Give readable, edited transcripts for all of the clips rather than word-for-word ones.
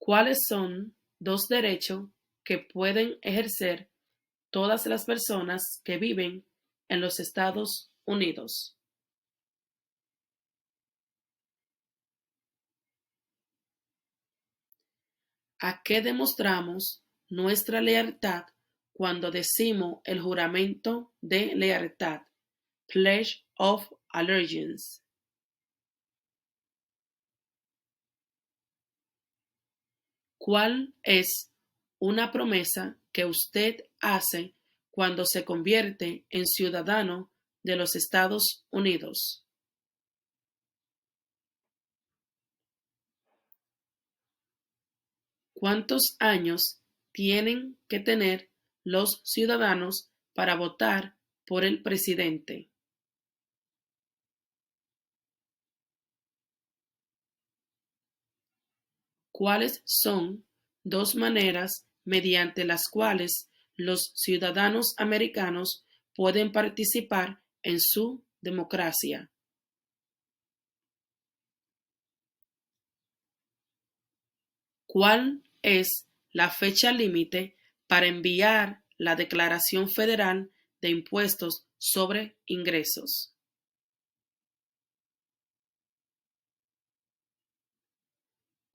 ¿Cuáles son dos derechos que pueden ejercer todas las personas que viven en los Estados Unidos? ¿A qué demostramos nuestra lealtad cuando decimos el juramento de lealtad, Pledge of Allegiance? ¿Cuál es una promesa que usted hace cuando se convierte en ciudadano de los Estados Unidos? ¿Cuántos años tienen que tener los ciudadanos para votar por el presidente? ¿Cuáles son dos maneras mediante las cuales los ciudadanos americanos pueden participar en su democracia? ¿Cuál es la fecha límite para enviar la Declaración Federal de Impuestos sobre Ingresos?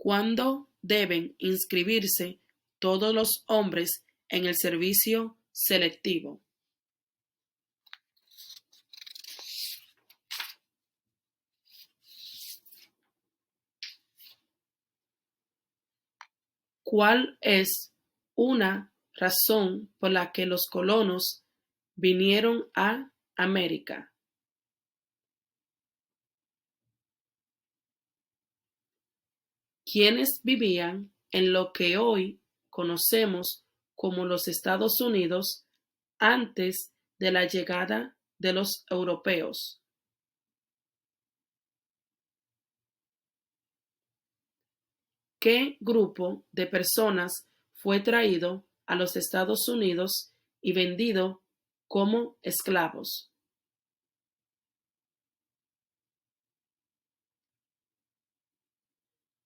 ¿Cuándo deben inscribirse todos los hombres en el servicio selectivo? ¿Cuál es una razón por la que los colonos vinieron a América? ¿Quiénes vivían en lo que hoy conocemos como los Estados Unidos antes de la llegada de los europeos? ¿Qué grupo de personas fue traído a los Estados Unidos y vendido como esclavos?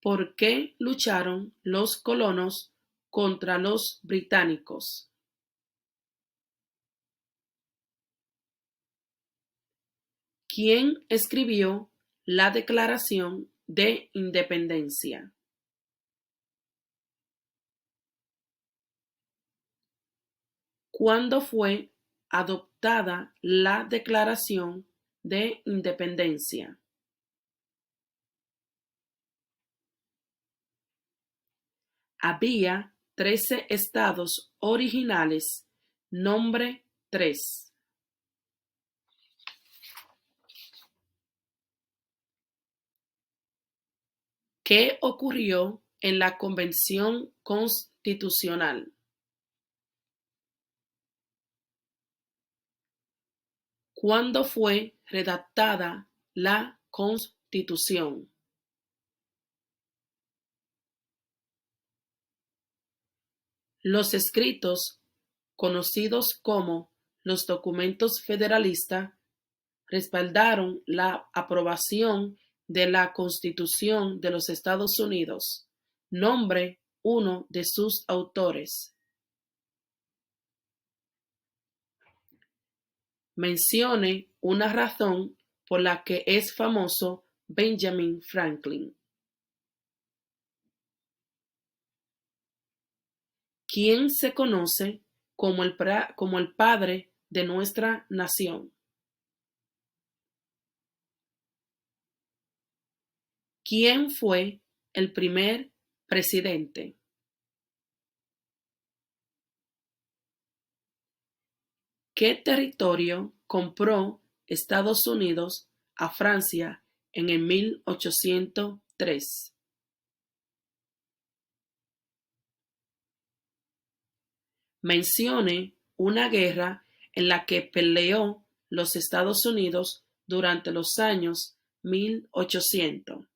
¿Por qué lucharon los colonos contra los británicos? ¿Quién escribió la Declaración de Independencia? ¿Cuándo fue adoptada la Declaración de Independencia? Había 13 estados originales. Nombre 3. ¿Qué ocurrió en la Convención Constitucional? ¿Cuándo fue redactada la Constitución? Los escritos, conocidos como los documentos federalistas, respaldaron la aprobación de la Constitución de los Estados Unidos. Nombre uno de sus autores. Mencione una razón por la que es famoso Benjamin Franklin. ¿Quién se conoce como el padre de nuestra nación? ¿Quién fue el primer presidente? ¿Qué territorio compró Estados Unidos a Francia en el 1803? Mencione una guerra en la que peleó los Estados Unidos durante los años 1800.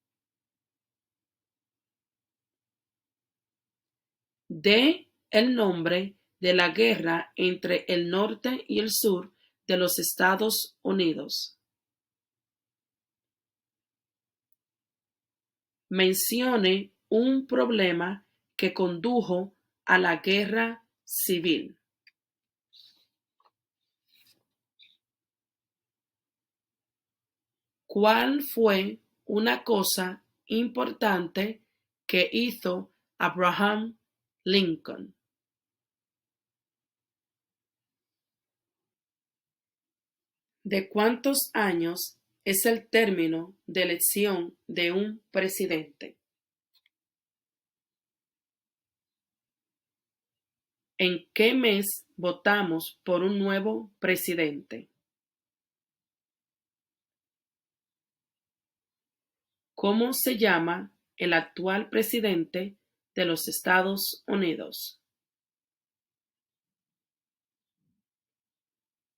Dé el nombre de la guerra entre el norte y el sur de los Estados Unidos. Mencione un problema que condujo a la guerra civil? ¿Cuál fue una cosa importante que hizo Abraham Lincoln? ¿De cuántos años es el término de elección de un presidente? ¿En qué mes votamos por un nuevo presidente? ¿Cómo se llama el actual presidente de los Estados Unidos?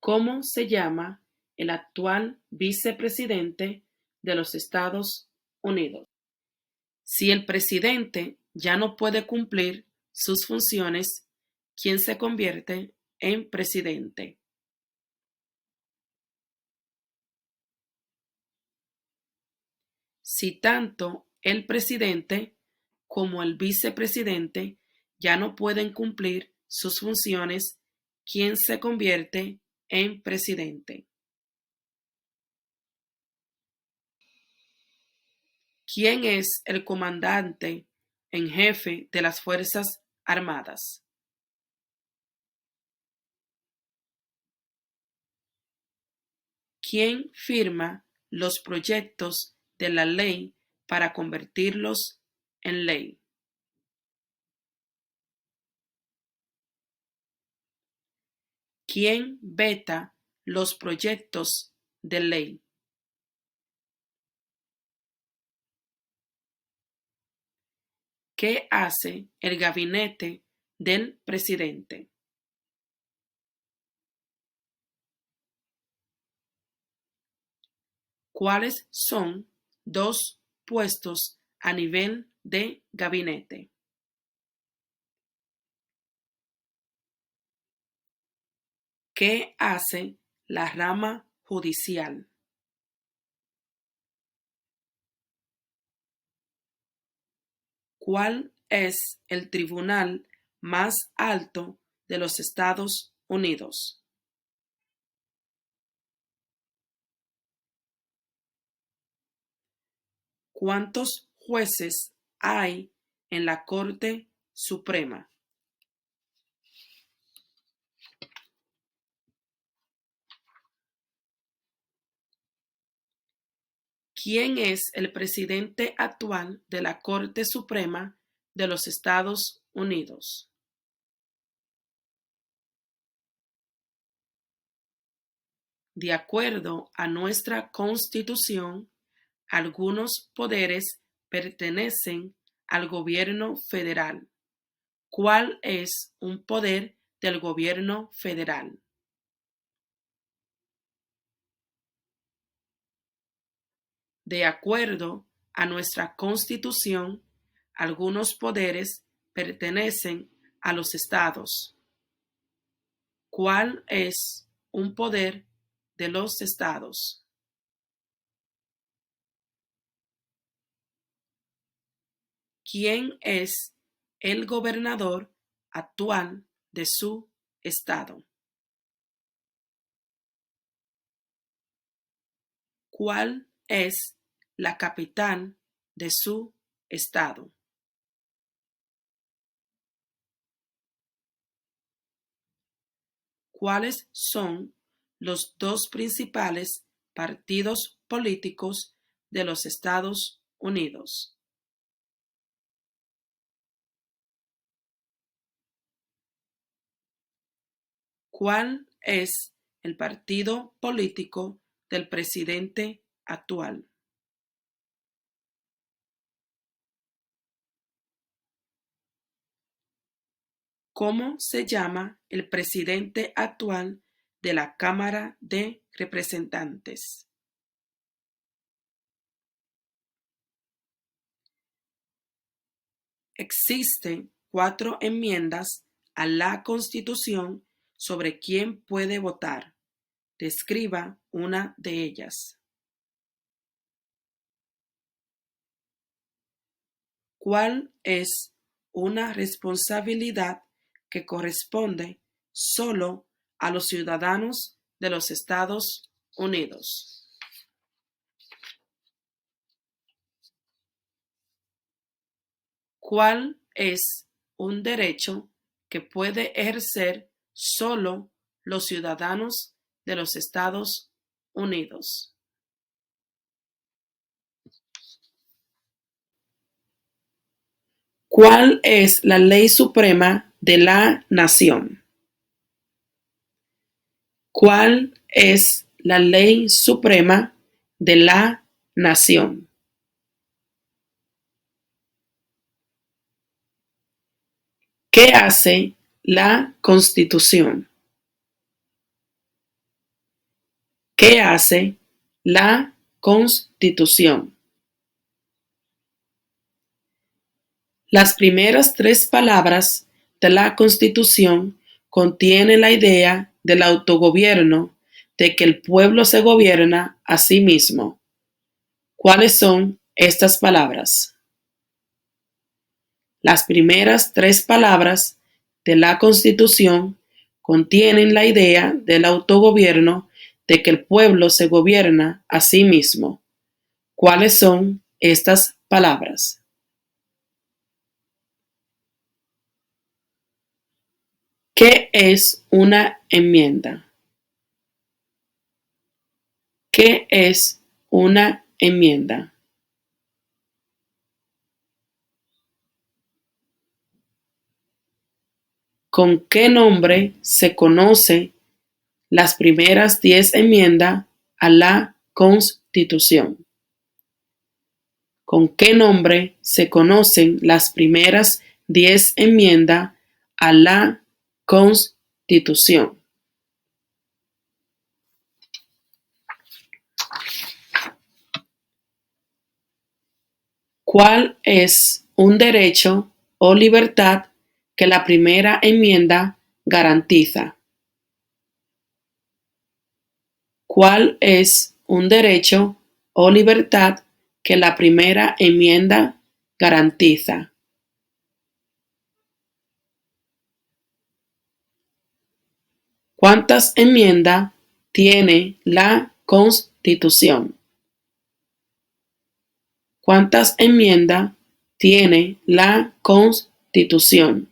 ¿Cómo se llama el actual vicepresidente de los Estados Unidos? Si el presidente ya no puede cumplir sus funciones, ¿quién se convierte en presidente? Si tanto el presidente como el vicepresidente ya no pueden cumplir sus funciones, ¿quién se convierte en presidente? ¿Quién es el comandante en jefe de las Fuerzas Armadas? ¿Quién firma los proyectos de la ley para convertirlos en ley? ¿Quién veta los proyectos de ley? ¿Qué hace el gabinete del presidente? ¿Cuáles son dos puestos a nivel de gabinete? ¿Qué hace la rama judicial? ¿Cuál es el tribunal más alto de los Estados Unidos? ¿Cuántos jueces hay en la Corte Suprema? ¿Quién es el presidente actual de la Corte Suprema de los Estados Unidos? De acuerdo a nuestra Constitución, algunos poderes pertenecen al gobierno federal. ¿Cuál es un poder del gobierno federal? De acuerdo a nuestra Constitución, algunos poderes pertenecen a los estados. ¿Cuál es un poder de los estados? ¿Quién es el gobernador actual de su estado? ¿Cuál es la capital de su estado? ¿Cuáles son los dos principales partidos políticos de los Estados Unidos? ¿Cuál es el partido político del presidente actual? ¿Cómo se llama el presidente actual de la Cámara de Representantes? Existen 4 enmiendas a la Constitución sobre quién puede votar. Describa una de ellas. ¿Cuál es una responsabilidad que corresponde solo a los ciudadanos de los Estados Unidos. ¿Cuál es un derecho que puede ejercer solo los ciudadanos de los Estados Unidos? ¿Cuál es la ley suprema de la nación? ¿Cuál es la ley suprema de la nación? ¿Qué hace la Constitución? ¿Qué hace la Constitución? Las primeras tres palabras de la Constitución contienen la idea del autogobierno, de que el pueblo se gobierna a sí mismo. ¿Cuáles son estas palabras? Las primeras tres palabras de la Constitución contienen la idea del autogobierno, de que el pueblo se gobierna a sí mismo. ¿Cuáles son estas palabras? ¿Qué es una enmienda? ¿Qué es una enmienda? ¿Con qué nombre se conoce las primeras 10 enmiendas a la Constitución? ¿Con qué nombre se conocen las primeras 10 enmiendas a la Constitución? ¿Cuál es un derecho o libertad que la primera enmienda garantiza? ¿Cuál es un derecho o libertad que la primera enmienda garantiza? ¿Cuántas enmiendas tiene la Constitución? ¿Cuántas enmiendas tiene la Constitución?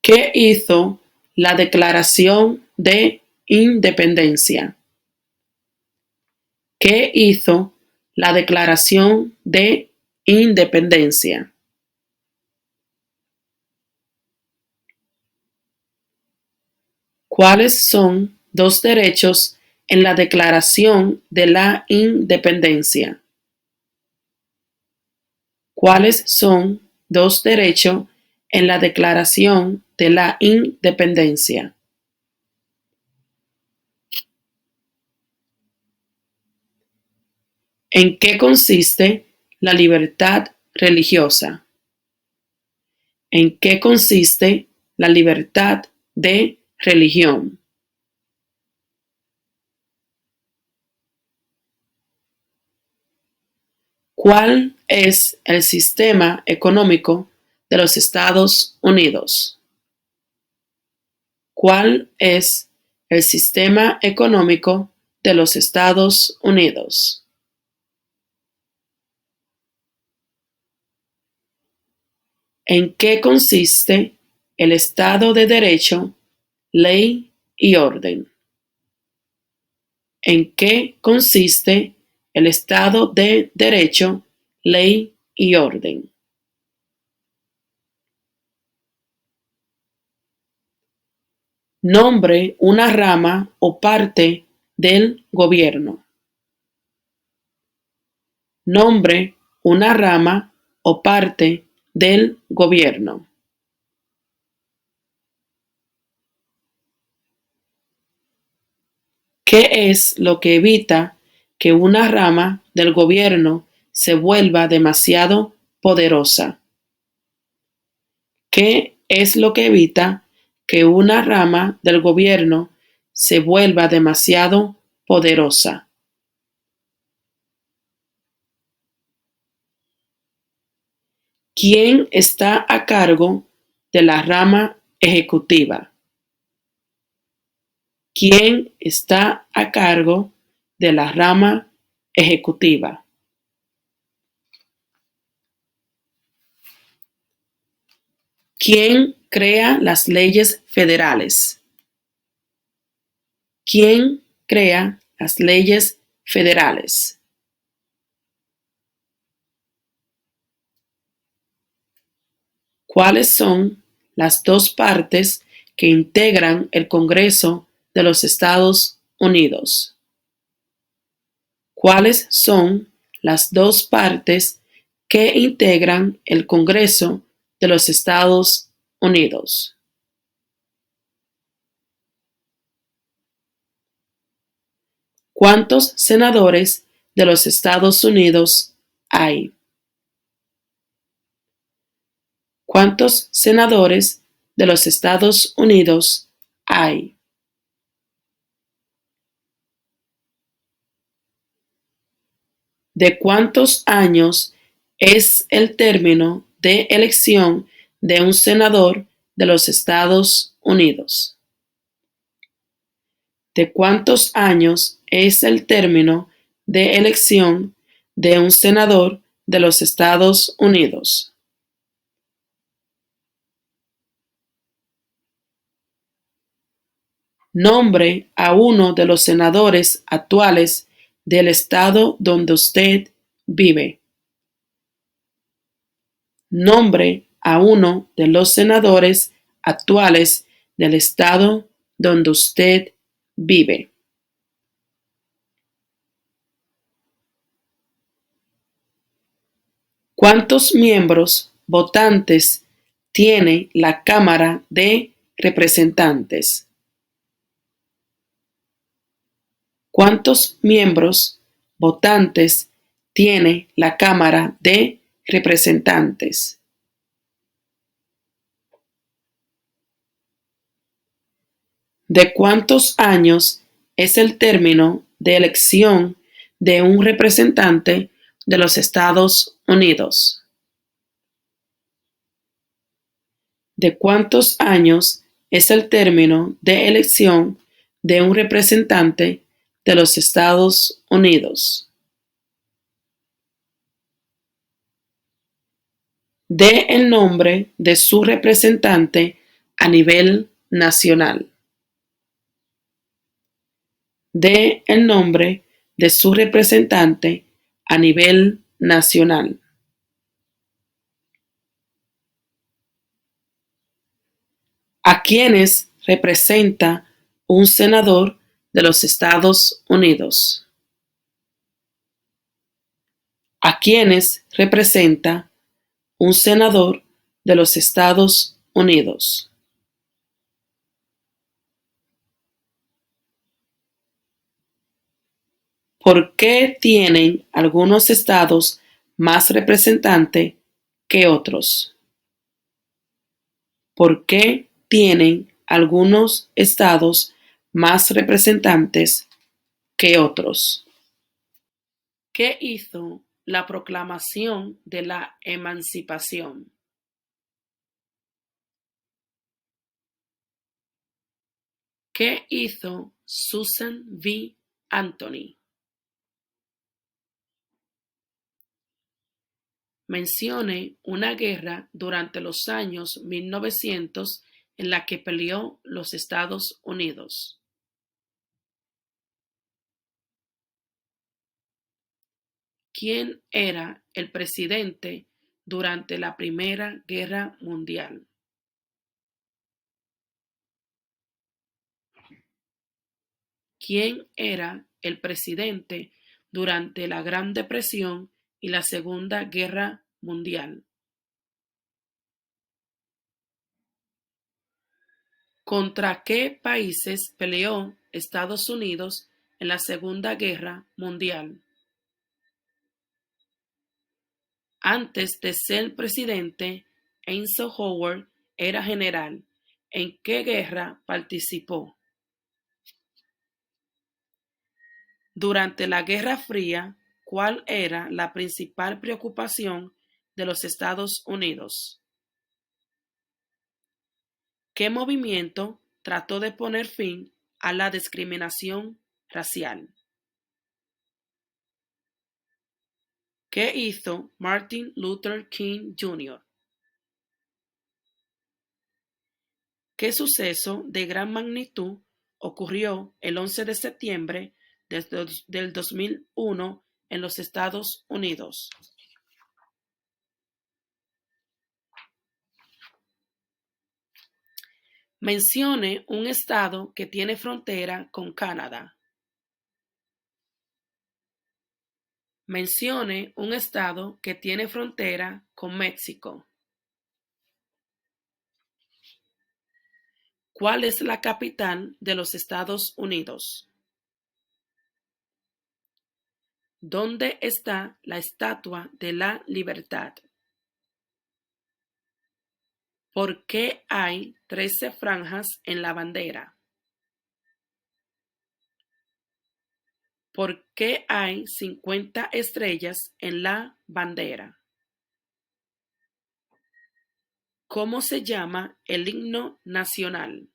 ¿Qué hizo la Declaración de Independencia? ¿Qué hizo la Declaración de Independencia? ¿Cuáles son dos derechos en la Declaración de la Independencia? ¿Cuáles son dos derechos en la Declaración de la Independencia? ¿En qué consiste la libertad religiosa? ¿En qué consiste la libertad de religión? ¿Cuál es el sistema económico de los Estados Unidos? ¿Cuál es el sistema económico de los Estados Unidos? ¿En qué consiste el Estado de Derecho, ley y orden? ¿En qué consiste el Estado de Derecho, ley y orden? Nombre una rama o parte del gobierno. Nombre una rama o parte del gobierno. ¿Qué es lo que evita que una rama del gobierno se vuelva demasiado poderosa? ¿Qué es lo que evita que una rama del gobierno se vuelva demasiado poderosa? ¿Quién está a cargo de la rama ejecutiva? ¿Quién está a cargo de la rama ejecutiva? ¿Quién crea las leyes federales? ¿Quién crea las leyes federales? ¿Cuáles son las dos partes que integran el Congreso de los Estados Unidos? ¿Cuáles son las dos partes que integran el Congreso de los Estados Unidos? ¿Cuántos senadores de los Estados Unidos hay? ¿Cuántos senadores de los Estados Unidos hay? ¿De cuántos años es el término de elección de un senador de los Estados Unidos? ¿De cuántos años es el término de elección de un senador de los Estados Unidos? Nombre a uno de los senadores actuales del estado donde usted vive. Nombre a uno de los senadores actuales del estado donde usted vive. ¿Cuántos miembros votantes tiene la Cámara de Representantes? ¿Cuántos miembros votantes tiene la Cámara de Representantes? ¿De cuántos años es el término de elección de un representante de los Estados Unidos? ¿De cuántos años es el término de elección de un representante de los Estados Unidos? Dé el nombre de su representante a nivel nacional. Dé el nombre de su representante a nivel nacional. ¿A quiénes representa un senador de los Estados Unidos? ¿A quiénes representa un senador de los Estados Unidos? ¿Por qué tienen algunos estados más representantes que otros? ¿Por qué tienen algunos estados más representantes que otros? ¿Qué hizo la Proclamación de la Emancipación? ¿Qué hizo Susan B. Anthony? Mencione una guerra durante los años 1900 en la que peleó los Estados Unidos. ¿Quién era el presidente durante la Primera Guerra Mundial? ¿Quién era el presidente durante la Gran Depresión y la Segunda Guerra Mundial? ¿Contra qué países peleó Estados Unidos en la Segunda Guerra Mundial? Antes de ser presidente, Eisenhower era general. ¿En qué guerra participó? Durante la Guerra Fría, ¿cuál era la principal preocupación de los Estados Unidos? ¿Qué movimiento trató de poner fin a la discriminación racial? ¿Qué hizo Martin Luther King Jr.? ¿Qué suceso de gran magnitud ocurrió el 11 de septiembre del 2001 en los Estados Unidos? Mencione un estado que tiene frontera con Canadá. Mencione un estado que tiene frontera con México. ¿Cuál es la capital de los Estados Unidos? ¿Dónde está la Estatua de la Libertad? ¿Por qué hay 13 franjas en la bandera? ¿Por qué hay 50 estrellas en la bandera? ¿Cómo se llama el himno nacional?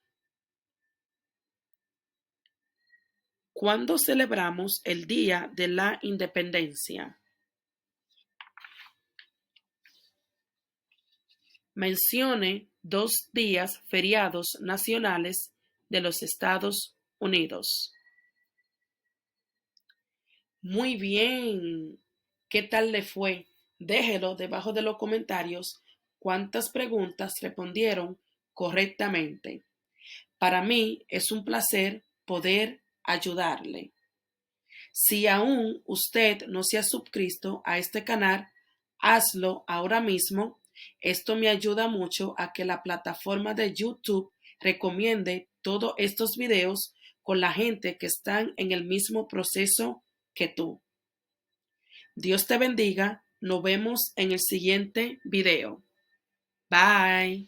¿Cuándo celebramos el Día de la Independencia? Mencione 2 días feriados nacionales de los Estados Unidos. Muy bien. ¿Qué tal le fue? Déjelo debajo de los comentarios cuántas preguntas respondieron correctamente. Para mí es un placer poder ayudarle. Si aún usted no se ha suscrito a este canal, hazlo ahora mismo. Esto me ayuda mucho a que la plataforma de YouTube recomiende todos estos videos con la gente que están en el mismo proceso que tú. Dios te bendiga. Nos vemos en el siguiente video. Bye.